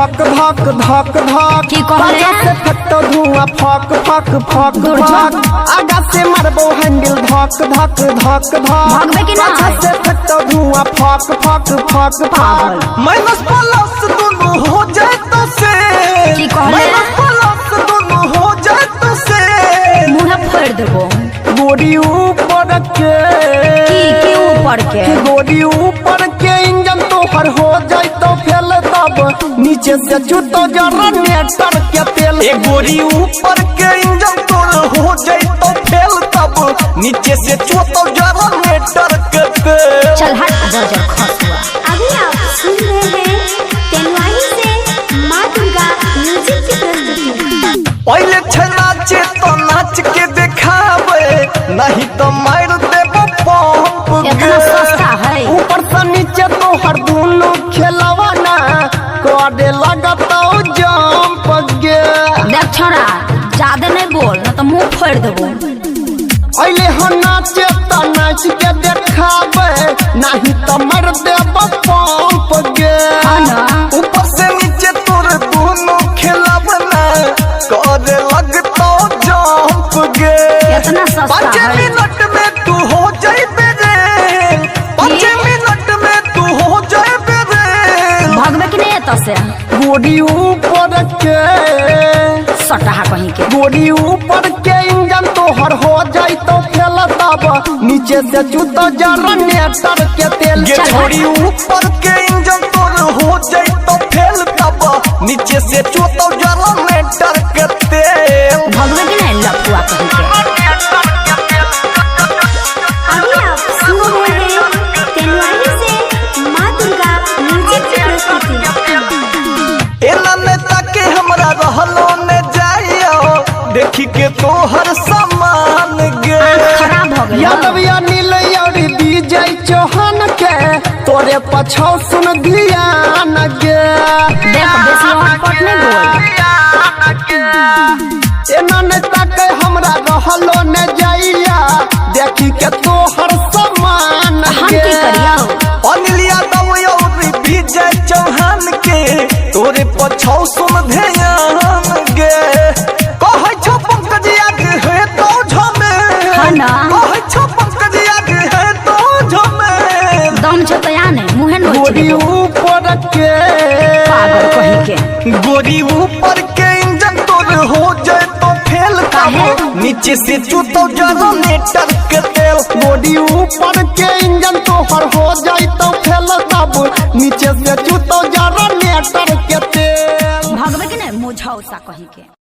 धक धक धक धक की कहले से फटो धुआं फक फक फक फक आगा से मारबो हैंडल धक धक धक धक भागबे कि ना से फटो धुआं फक फक फक फक माइनस प्लस दोनों हो जाए तो से की कहले माइनस प्लस दोनों हो जाए तो से मुंह फोड़ देबो गोरी ऊपर के की ऊपर के गोरी ऊपर के इंजन तो हर हो जाए तो फेल तब नीचे से जूतो जनरेटर के तेल ए गोरी ऊपर के इंजन तो हो जाए तो फेल तब नीचे से जूतो जनरेटर के तेल चल हट जर्जर खसुआ। अभी आप सुन रहे हैं तेनवाही से माँ दुर्गा म्यूजिक की प्रस्तुति। पहले नाचे तो नाच के दिखावे नहीं तो मार देबो पंप इतना सस्ता है ऊपर से नीचे तो हर दोनों खेलवाना करे लगता जंप गे देख छोरा ज्यादा नहीं बोल ना तो मुंह फोड़ देबो पहले हम नाचे तो नाच के दिखावे नहीं तो मार देबो पंप गे ऊपर से नीचे तोर दोनों खेलवाना करे लगता जंप गे इतना सस्ता 5 है मिनट में तू हो जाए बेरे 5 मिनट में तू हो जाए बेरे भागबे कि नहीं तो से गोरी ऊपर के सटहा कहीं के गोरी ऊपर के इंजन तो हर हो जाए तो फेल तब नीचे से जूतो जनरेटर के तेल गोरी ऊपर के इंजन तो हो जाए तो फेल तब नीचे से जूतो जनरेटर के तेल भागबे कि नहीं लफुआ कहीं के। अभी आप सुन रहे हैं तेनवाही से माँ दुर्गा म्यूजिक की प्रस्तुति। एना नेता के हमरा रहलो ने जाइयो देखी के तोहर सामान गे खराब हो गया यादव अनिल और विजय चौहान के तोरे पछौ सुन ध्यान गे देख बेसी हटपट नहीं बोल एना नेता के हमरा रहलो ने जाइया देखी के तोहर सामान हम गे की करियो अनिल यादव और विजय चौहान के तोरे पछौ सुन ध्यान गे कहै छौ पंकज आगे है तो झमे हाँ ना कहै छौ पंकज आगे है तो झमे दम छ तो याने मुंह नोच गोरी देबो ऊपर के पागल कहीं के गोरी ऊपर के इंजन तो हो जाए तो फेल काहे? नीचे से जूतो जनरेटर के तेल गोरी ऊपर के इंजन तो हर हो जाए तो फेल तब नीचे से जूतो जनरेटर के तेल भागबे कि नहीं मुझौसा कहीं के।